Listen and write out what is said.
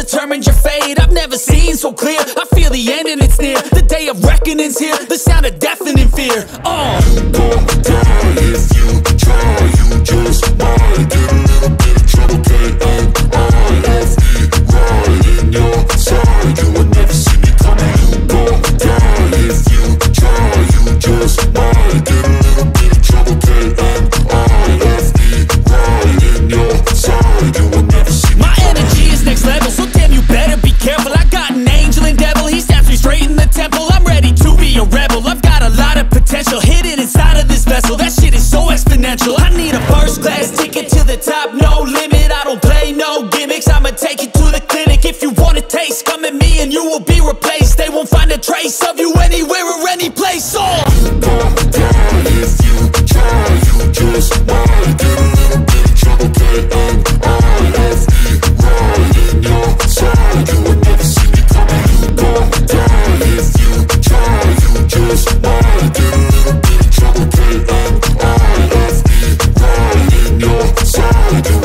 determined your fate. I've never seen so clear. I feel the end and it's near. The day of reckoning's here. The sound of deafening fear. You gon' die if you try. You just might get a little bit of trouble. K-N-I-F-E, right in your side. You will never see me coming. You gon' die if you try. You just might get a little bit of trouble. K-N-I-F-E, right in your side. You will never see me. My energy is next level, so damn you better be careful. I got an angel and devil, he stabs me straight in the temple. I'm ready to be a rebel, I've got a lot of potential hidden inside of this vessel. That shit is so exponential. I need a first class ticket to the top, no limit. I don't play no gimmicks, I'ma take you to the clinic. If you want a taste, come at me and you will be replaced. They won't find a trace of you anywhere or any place. You gon' die if you try. You just might get a little bit of trouble. K-N-I-F-E, right in your side. You will never see me coming. You gon' die if you try. You just might get a little bit of trouble. K-N-I-F-E, right in your side. You